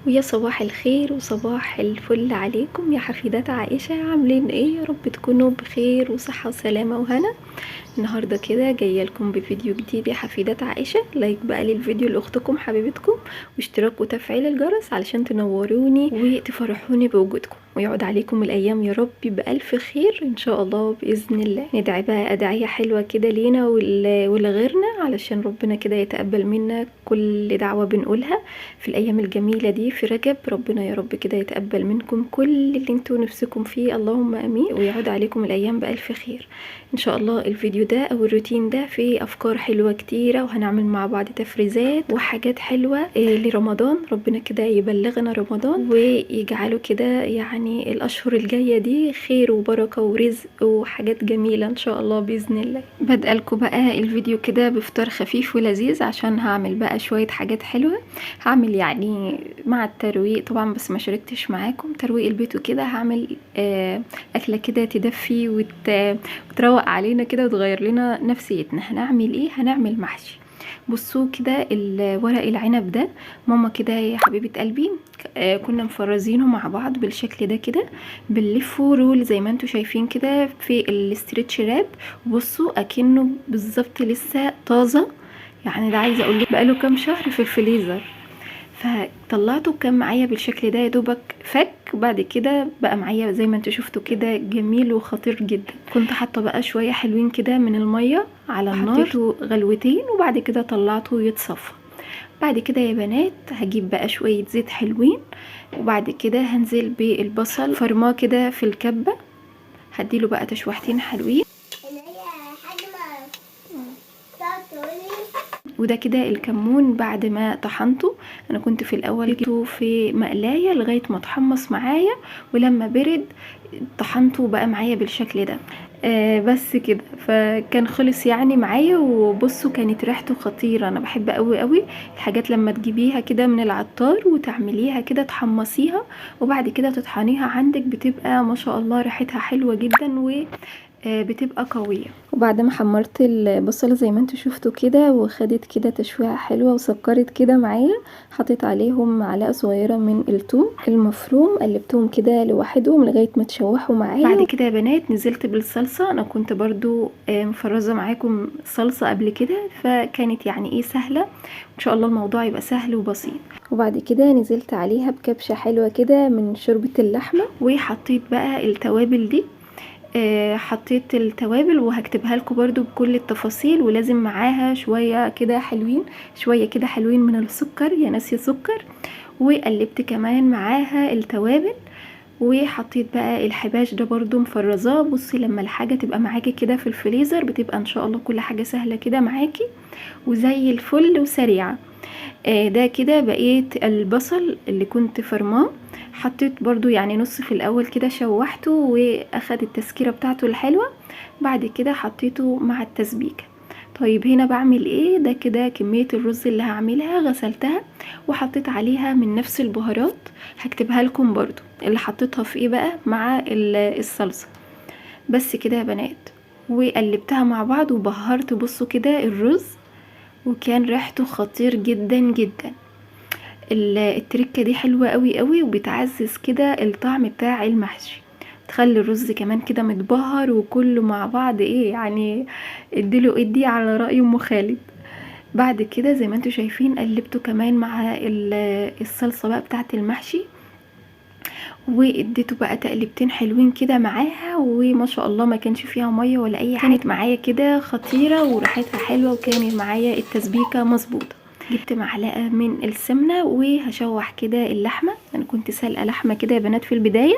ويا صباح الخير وصباح الفل عليكم يا حفيدات عائشة، عاملين ايه؟ يا رب تكونوا بخير وصحة وسلامة وهنا. النهاردة كده جاية لكم بفيديو جديد يا حفيدات عائشة. لايك بقى للفيديو لاختكم حبيبتكم، واشتراك وتفعيل الجرس علشان تنوروني وتفرحوني بوجودكم، ويعود عليكم الايام يا رب بألف خير ان شاء الله باذن الله. ندعي بقى ادعية حلوة كده لينا ولغيرنا علشان ربنا كده يتقبل منا كل دعوة بنقولها في الايام الجميلة دي في رجب. ربنا يا رب كده يتقبل منكم كل اللي انتوا نفسكم فيه، اللهم امين، ويعود عليكم الايام بألف خير ان شاء الله. الفيديو ده او الروتين ده فيه افكار حلوة كتيرة، وهنعمل مع بعض تفريزات وحاجات حلوة لرمضان. ربنا كده يبلغنا رمضان ويجعله كده يعني الاشهر الجاية دي خير وبركة ورزق وحاجات جميلة ان شاء الله باذن الله. بدألكوا بقى الفيديو كده بفطار خفيف ولذيذ، عشان هعمل بقى شوية حاجات حلوة. هعمل يعني مع الترويق طبعا، بس ما شاركتش معاكم ترويق البيت وكده. هعمل اكلة كده تدفي وتروق علينا كده وتغير لنا نفسيتنا. هنعمل ايه؟ هنعمل محشي. بصوا كده ورق العنب ده، ماما كده يا حبيبة قلبي كنا مفرزينه مع بعض بالشكل ده كده، بنلفه رول زي ما انتوا شايفين كده في الاسترتش راب. بصوا اكنه بالظبط لسه طازة، يعني ده عايزه اقول لك بقاله كام شهر في الفريزر. فطلعته كان معايا بالشكل ده، يا دوبك فك. بعد كده بقى معايا زي ما انتوا شفتوا كده جميل وخطير جدا. كنت حاطه بقى شويه حلوين كده من الميه على النار، حطيته غلوتين وبعد كده طلعته يتصفى. بعد كده يا بنات هجيب بقى شويه زيت حلوين، وبعد كده هنزل بالبصل فرماه كده في الكبه، هديله بقى تشويحتين حلوين. وده كده الكمون بعد ما طحنته. انا كنت في الاول جبته في مقلايه لغايه ما اتحمص معايا، ولما برد طحنته بقى معايا بالشكل ده. بس كده فكان خلص يعني معايا. وبصوا كانت ريحته خطيره. انا بحب قوي قوي الحاجات لما تجيبيها كده من العطار وتعمليها كده تحمصيها وبعد كده تطحنيها عندك، بتبقى ما شاء الله ريحتها حلوه جدا بتبقى قوية. وبعد ما حمرت البصل زي ما انتوا شفتوا كده وخدت كده تشويحة حلوة وسكرت كده معايا، حطيت عليهم معلقة صغيرة من الثوم المفروم، قلبتهم كده لوحدهم لغاية ما تشوحوا معايا. بعد كده يا بنات نزلت بالصلصة. انا كنت برضو مفرزة معاكم صلصة قبل كده، فكانت يعني ايه سهلة، ان شاء الله الموضوع يبقى سهل وبسيط. وبعد كده نزلت عليها بكبشة حلوة كده من شوربة اللحمة، وحطيت بقى التوابل دي. حطيت التوابل وهكتبها لكم برضو بكل التفاصيل، ولازم معاها شوية كده حلوين، شوية كده حلوين من السكر يا ناس يا سكر. وقلبت كمان معاها التوابل، وحطيت بقى الحباش ده برضو مفرزاه. بصي لما الحاجة تبقى معاكي كده في الفريزر بتبقى ان شاء الله كل حاجة سهلة كده معاكي وزي الفل وسريعة. ده كده بقيت البصل اللي كنت فرماه، حطيت برضو يعني نص في الاول كده شوحته واخد التسكيرة بتاعته الحلوة. بعد كده حطيته مع التسبيكة. طيب هنا بعمل ايه؟ ده كده كمية الرز اللي هعملها غسلتها وحطيت عليها من نفس البهارات، هكتبها لكم برضو اللي حطيتها في ايه بقى مع الصلصة. بس كده يا بنات، وقلبتها مع بعض وبهرت. بصوا كده الرز وكان ريحته خطير جدا جدا. التركة دي حلوة قوي قوي وبتعزز كده الطعم بتاع المحشي، تخلي الرز كمان كده متبهر وكله مع بعض ايه يعني، اديله ادي على رأي ام خالد. بعد كده زي ما انتوا شايفين قلبته كمان مع الصلصة بقى بتاعت المحشي، واديته بقى تقلبتين حلوين كده معاها، وما شاء الله ما كانش فيها ميه ولا اي حاجه، كانت معايا كده خطيره وريحتها حلوه، وكانت معايا التسبيكه مظبوطه. جبت معلقه من السمنه وهشوح كده اللحمه. انا كنت سلقه لحمه كده يا بنات في البدايه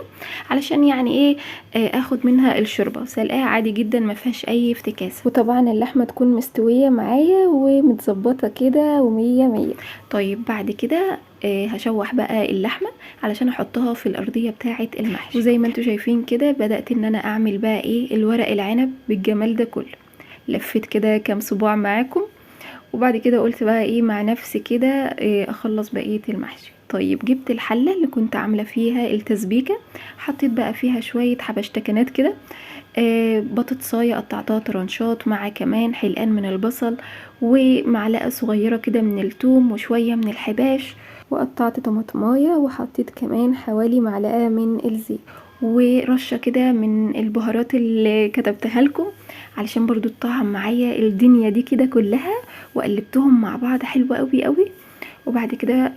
علشان يعني ايه اخد منها الشوربه، سلقاها عادي جدا ما فيهاش اي افتكاسه. وطبعا اللحمه تكون مستويه معايا ومتظبطه كده ومية مية. طيب بعد كده هشوح بقى اللحمه علشان احطها في الارضيه بتاعه المحشي. وزي ما انتوا شايفين كده بدات ان انا اعمل بقى ايه الورق العنب بالجمال ده كله. لفيت كده كام صباع معاكم، وبعد كده قلت بقى ايه مع نفسي كده اخلص بقيه المحشي. طيب جبت الحله اللي كنت عامله فيها التسبيكه، حطيت بقى فيها شويه حبشتكنات كده، بطاطسايه قطعتها طرنشات مع كمان حلقان من البصل ومعلقه صغيره كده من الثوم وشويه من الحباش، وقطعت طماطمايه وحطيت كمان حوالي معلقه من الزيت ورشه كده من البهارات اللي كتبتها لكم علشان برضو تطعم معايا الدنيا دي كده كلها، وقلبتهم مع بعض حلوة قوي قوي. وبعد كده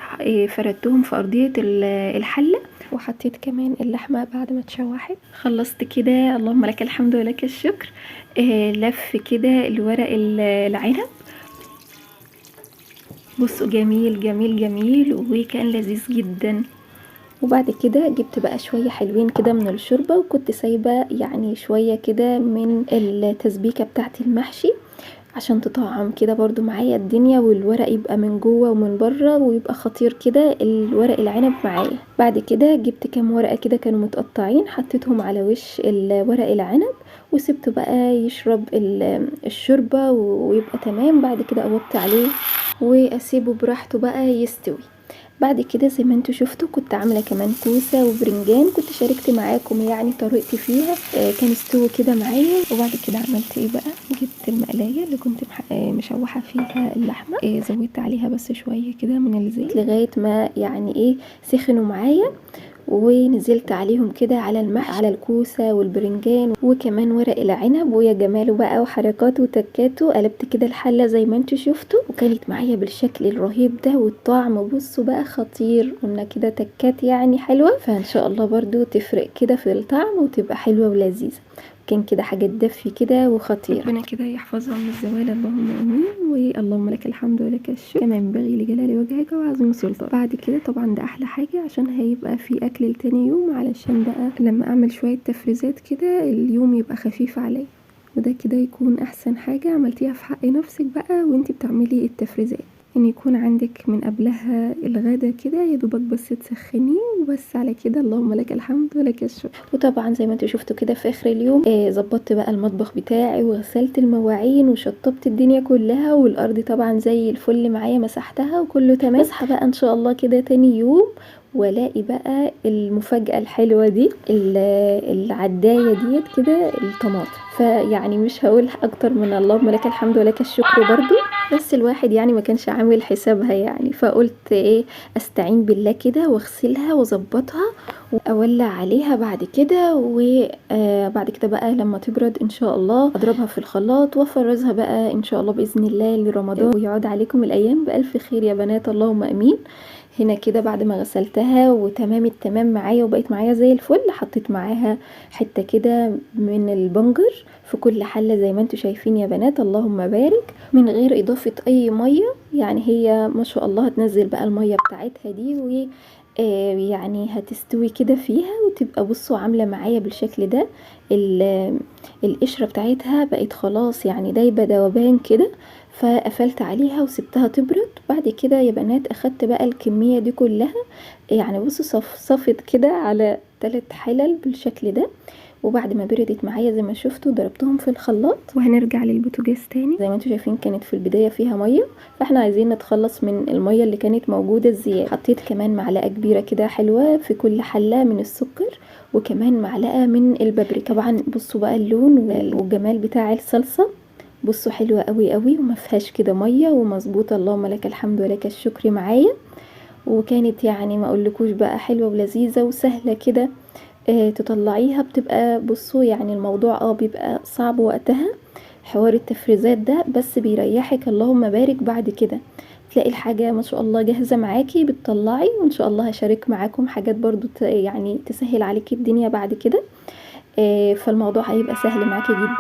فردتهم في ارضيه الحله، وحطيت كمان اللحمه بعد ما اتشوحت. خلصت كده، اللهم لك الحمد ولك الشكر. لف كده الورق العنب، بصوا جميل جميل جميل وكان لذيذ جدا. وبعد كده جبت بقى شويه حلوين كده من الشوربه، وكنت سايبه يعني شويه كده من التسبيكه بتاعه المحشي عشان تطعم كده برضو معايا الدنيا، والورق يبقى من جوه ومن بره ويبقى خطير كده الورق العنب معايا. بعد كده جبت كام ورقه كده كانوا متقطعين، حطيتهم على وش الورق العنب وسبته بقى يشرب الشوربه ويبقى تمام. بعد كده اوطي عليه واسيبه براحته بقى يستوي. بعد كده زي ما انتوا شفتوا كنت عامله كمان كوسه وبرنجان، كنت شاركت معاكم يعني طريقتي فيها. كان استوى كده معايا. وبعد كده عملت ايه بقى، جبت المقلايه اللي كنت مشوحه فيها اللحمه، زودت عليها بس شويه كده من الزيت لغايه ما يعني ايه سخنوا معايا، ونزلت عليهم كده على المحشي، على الكوسه والبرنجان وكمان ورق العنب، ويا جماله بقى وحركاته وتكاته. قلبت كده الحله زي ما انتوا شفتوا، وكانت معايا بالشكل الرهيب ده، والطعم بصوا بقى خطير. قلنا كده تكات يعني حلوه، فان شاء الله برضو تفرق كده في الطعم وتبقى حلوه ولذيذه. كان كده حاجه تدفي كده وخطيره، ربنا كده يحفظها من الزوال، اللهم امين. واللهم لك الحمد ولك الشكر كما ينبغي لجلال وجهك وعظيم سلطانك. بعد كده طبعا ده احلى حاجه عشان هيبقى في اكل لتاني يوم، علشان بقى لما اعمل شويه تفريزات كده اليوم يبقى خفيف عليا، وده كده يكون احسن حاجه عملتيها في حق نفسك بقى وانتي بتعملي التفريزات، ان يكون عندك من قبلها الغدا كده يا دوبك بس تسخنيه وبس. على كده اللهم لك الحمد ولك الشكر. وطبعا زي ما انتوا شفتوا كده في اخر اليوم ظبطت بقى المطبخ بتاعي وغسلت المواعين وشطبت الدنيا كلها، والارض طبعا زي الفل معايا مسحتها وكله تمام. اصحى بقى ان شاء الله كده تاني يوم والاقي بقى المفاجأة الحلوة دي، العداية ديت كده الطماطم. فيعني مش هقول اكتر من اللهم لك الحمد ولك الشكر برضو، بس الواحد يعني ما كانش عامل حسابها يعني، فقلت ايه استعين بالله كده واغسلها واظبطها واولع عليها بعد كده. وبعد كده بقى لما تبرد ان شاء الله اضربها في الخلاط وافرزها بقى ان شاء الله باذن الله لرمضان، ويعود عليكم الايام بالف خير يا بنات، اللهم امين. هنا كده بعد ما غسلتها وتمام التمام معايا وبقت معايا زي الفل، حطيت معاها حته كده من البنجر في كل حله زي ما انتوا شايفين يا بنات، اللهم بارك، من غير اضافه اي ميه. يعني هي ما شاء الله هتنزل بقى الميه بتاعتها دي و يعني هتستوي كده فيها وتبقى بصوا عامله معايا بالشكل ده. القشره بتاعتها بقت خلاص يعني دايبه ذوبان كده، فقفلت عليها وسبتها تبرد. بعد كده يا بنات اخدت بقى الكميه دي كلها، يعني بصوا صفت كده على 3 حلل بالشكل ده. وبعد ما بردت معايا زي ما شفتوا ضربتهم في الخلاط. وهنرجع للبوتاجاز تاني. زي ما انتوا شايفين كانت في البدايه فيها ميه، فاحنا عايزين نتخلص من الميه اللي كانت موجوده الزياده. حطيت كمان معلقه كبيره كده حلوه في كل حله من السكر، وكمان معلقه من البابريكا. طبعا بصوا بقى اللون والجمال بتاع الصلصه، بصوا حلوه قوي قوي وما فيهاش كده ميه ومظبوطه، اللهم لك الحمد ولك الشكر معايا. وكانت يعني ما اقولكوش بقى حلوه ولذيذه وسهله كده تطلعيها. بتبقى بصوا يعني الموضوع بيبقى صعب وقتها حوار التفريزات ده، بس بيريحك اللهم بارك. بعد كده تلاقي الحاجه ما شاء الله جاهزه معاكي بتطلعي، وان شاء الله هشارك معاكم حاجات برضو يعني تسهل عليكي الدنيا بعد كده. فالموضوع هيبقى سهل معاكي جدا.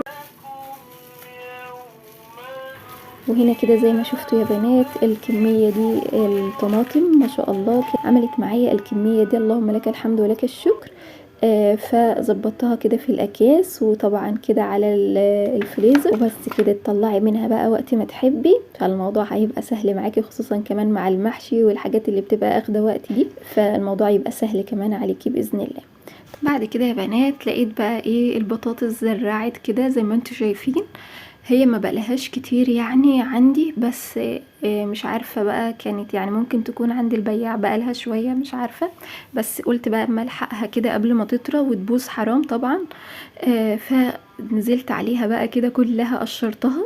وهنا كده زي ما شفتوا يا بنات الكمية دي الطماطم ما شاء الله عملت معايا الكمية دي، اللهم لك الحمد ولك الشكر. فظبطتها كده في الاكياس وطبعا كده على الفريزر، وبس كده تطلعي منها بقى وقت ما تحبي. فالموضوع هيبقى سهل معاكي، خصوصا كمان مع المحشي والحاجات اللي بتبقى اخده وقت دي، فالموضوع يبقى سهل كمان عليكي باذن الله. بعد كده يا بنات لقيت بقى ايه البطاطس زرعت كده زي ما انتوا شايفين. هي ما بقلهاش كتير يعني عندي، بس مش عارفة بقى كانت يعني ممكن تكون عند البياع بقالها شوية مش عارفة، بس قلت بقى اما الحقها كده قبل ما تطرى وتبوظ حرام طبعا. فنزلت عليها بقى كده كلها قشرتها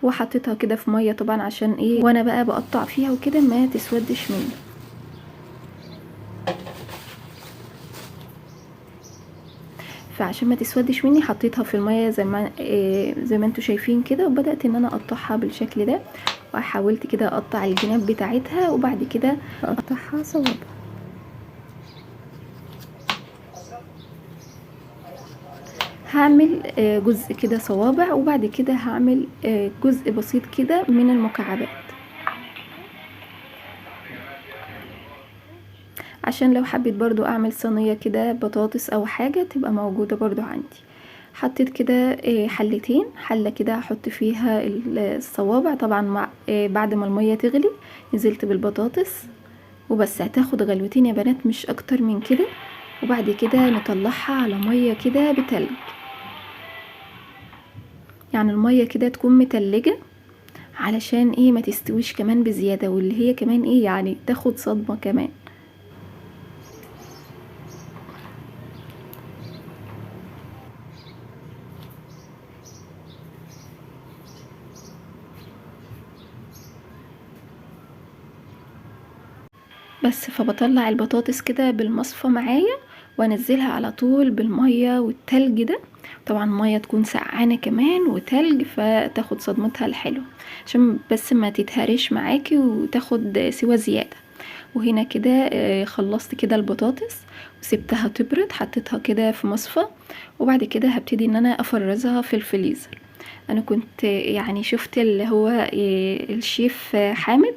وحطيتها كده في مية طبعا عشان ايه وانا بقى بقطع فيها وكده ما تسودش مني. فعشان ما تسودش مني حطيتها في الميه زي ما انتوا شايفين كده، وبدات ان انا اقطعها بالشكل ده، وحاولت كده اقطع الجناب بتاعتها، وبعد كده اقطعها صوابع. هعمل جزء كده صوابع، وبعد كده هعمل جزء بسيط كده من المكعبات، عشان لو حبيت برضو اعمل صينية كده بطاطس او حاجة تبقى موجودة برضو عندي. حطيت كده حلتين، حلة كده هحط فيها الصوابع طبعا مع بعد ما المية تغلي نزلت بالبطاطس وبس. هتاخد غلوتين يا بنات مش اكتر من كده، وبعد كده نطلعها على مية كده بتلج، يعني المية كده تكون متلجة علشان ايه ما تستويش كمان بزيادة، واللي هي كمان ايه يعني تاخد صدمة كمان. بس فبطلع البطاطس كده بالمصفى معايا وانزلها على طول بالمية والتلج ده، طبعا المية تكون سقعانة كمان وتلج فتاخد صدمتها الحلوة، عشان بس ما تتهرش معاكي وتاخد سوى زيادة. وهنا كده خلصت كده البطاطس وسبتها تبرد، حطيتها كده في مصفى، وبعد كده هبتدي ان انا افرزها في الفريزر. انا كنت يعني شفت اللي هو الشيف حامد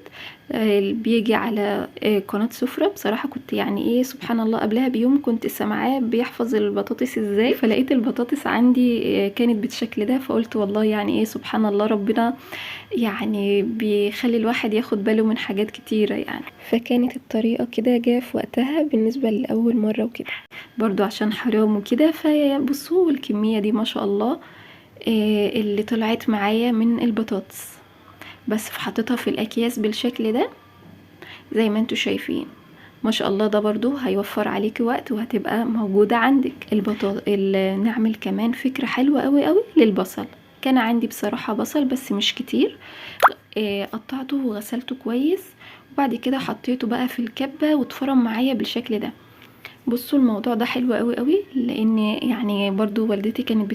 اللي بيجي على قناة سفرة، بصراحة كنت يعني ايه سبحان الله قبلها بيوم كنت سامعاه بيحفظ البطاطس ازاي، فلقيت البطاطس عندي كانت بالشكل ده، فقلت والله يعني ايه سبحان الله ربنا يعني بيخلي الواحد ياخد باله من حاجات كتيرة يعني. فكانت الطريقة كده جاء في وقتها بالنسبة لأول مرة وكده، برضو عشان حرام وكده. فبصوا الكمية دي ما شاء الله اللي طلعت معايا من البطاطس، بس فحطيتها في الأكياس بالشكل ده زي ما انتوا شايفين ما شاء الله. ده برضو هيوفر عليكي وقت وهتبقى موجودة عندك. نعمل كمان فكرة حلوة قوي قوي للبصل. كان عندي بصراحة بصل بس مش كتير، قطعته وغسلته كويس، وبعد كده حطيته بقى في الكبة واتفرم معايا بالشكل ده. بصوا الموضوع ده حلو قوي قوي، لان يعني برضو والدتي كانت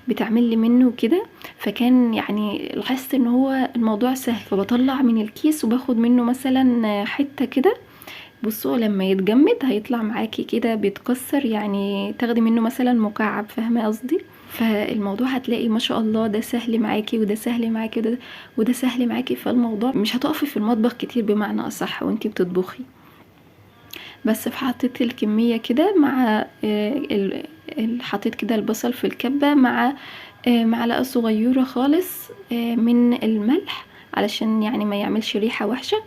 بتعمل لي منه كده، فكان يعني لاحظت ان هو الموضوع سهل، فبطلع من الكيس وباخد منه مثلا حتة كده. بصوا لما يتجمد هيطلع معاكي كده بيتكسر، يعني تاخدي منه مثلا مكعب، فاهمه قصدي؟ فالموضوع هتلاقي ما شاء الله ده سهل معاكي وده سهل معاكي وده سهل معاكي، فالموضوع مش هتقفي في المطبخ كتير بمعنى اصح وانتي بتطبخي. بس فحطيت الكمية كده مع حطيت كده البصل في الكبة مع معلقة صغيرة خالص من الملح علشان يعني ما يعملش ريحة وحشة،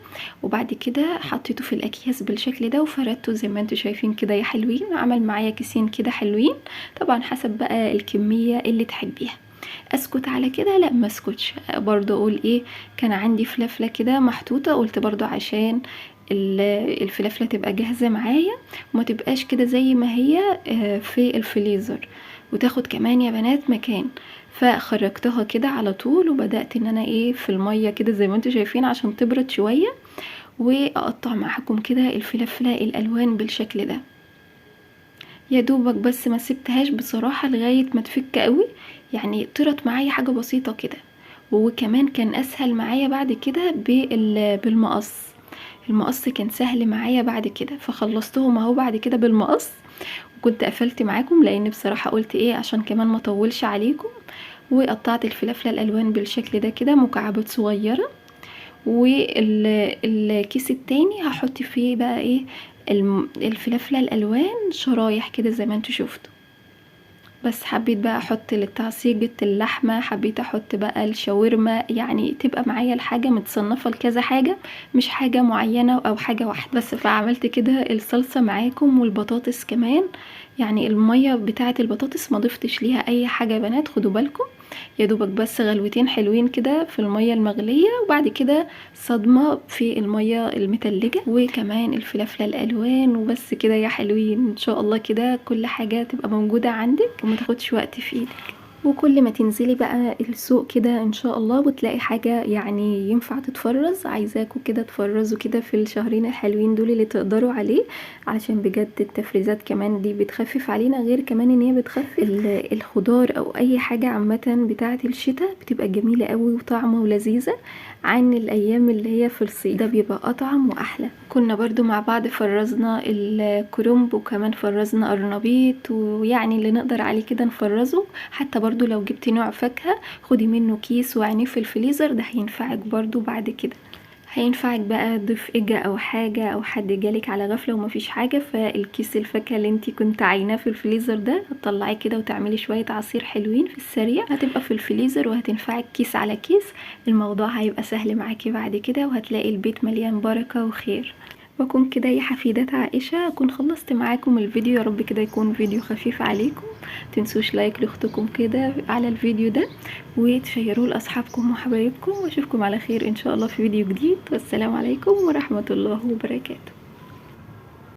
وبعد كده حطيته في الأكياس بالشكل ده وفردته زي ما انتوا شايفين كده يا حلوين. عمل معايا كيسين كده حلوين، طبعا حسب بقى الكمية اللي تحبيها. اسكت على كده؟ لا ما اسكتش، برضو اقول ايه كان عندي فلافله كده محطوطه، قلت برضو عشان الفلافله تبقى جاهزه معايا وما تبقاش كده زي ما هي في الفريزر وتاخد كمان يا بنات مكان. فخرجتها كده على طول وبدات ان انا ايه في الميه كده زي ما انتوا شايفين عشان تبرد شويه، واقطع معاكم كده الفلافله الالوان بالشكل ده. يا دوبك بس ما سبتهاش بصراحة لغاية ما تفك قوي، يعني طرت معايا حاجة بسيطة كده. وكمان كان اسهل معايا بعد كده بالمقص، المقص كان سهل معايا بعد كده، فخلصتهم اهو بعد كده بالمقص. وكنت قفلت معاكم لان بصراحة قلت ايه عشان كمان ما اطولش عليكم، وقطعت الفلافلة الالوان بالشكل ده كده مكعبات صغيرة. والكيس التاني هحط فيه بقى ايه الفلافلة الالوان شرايح كده زي ما انتوا شفتوا. بس حبيت بقى احط للتعصيجة اللحمة، حبيت احط بقى الشاورما، يعني تبقى معايا الحاجة متصنفة لكذا حاجة مش حاجة معينة او حاجة واحدة بس. فعملت كده الصلصة معاكم والبطاطس كمان، يعني المية بتاعة البطاطس ما ضفتش ليها اي حاجة يا بنات خدوا بالكم، يا دوبك بس غلوتين حلوين كده في المية المغلية، وبعد كده صدمة في المية المتلجة وكمان الفلافلة الالوان، وبس كده يا حلوين. ان شاء الله كده كل حاجة تبقى موجودة عندك وما تاخدش وقت في ايدك. وكل ما تنزلي بقى السوق كده ان شاء الله وتلاقي حاجة يعني ينفع تتفرز، عايزاكوا كده تفرزوا كده في الشهرين الحلوين دول اللي تقدروا عليه، علشان بجد التفريزات كمان دي بتخفف علينا، غير كمان ان هي بتخفف الخضار او اي حاجة عامة بتاعة الشتاء، بتبقى جميلة قوي وطعمة ولذيذة عن الايام اللي هي في الصيف، ده بيبقى اطعم واحلى. كنا برضو مع بعض فرزنا الكرنب، وكمان فرزنا قرنبيط، ويعني اللي نقدر عليه كده نفرزه. حتى برضو لو جبتي نوع فاكهة خدي منه كيس وعينيه في الفريزر، ده هينفعك برضو بعد كده، هينفعك بقى ضيف اجا او حاجة او حد جالك على غفلة ومفيش حاجة، فالكيس الفاكهة اللي انتي كنت عيناه في الفريزر ده هتطلعيه كده وتعملي شوية عصير حلوين في السريع، هتبقى في الفريزر وهتنفعك كيس على كيس. الموضوع هيبقى سهل معاكي بعد كده، وهتلاقي البيت مليان بركة وخير. واكون كده يا حفيدات عائشة اكون خلصت معاكم الفيديو، يا رب كده يكون فيديو خفيف عليكم. متنسوش لايك لاختكم كده على الفيديو ده، وتشيروه لاصحابكم وحبايبكم، واشوفكم على خير ان شاء الله في فيديو جديد، والسلام عليكم ورحمة الله وبركاته.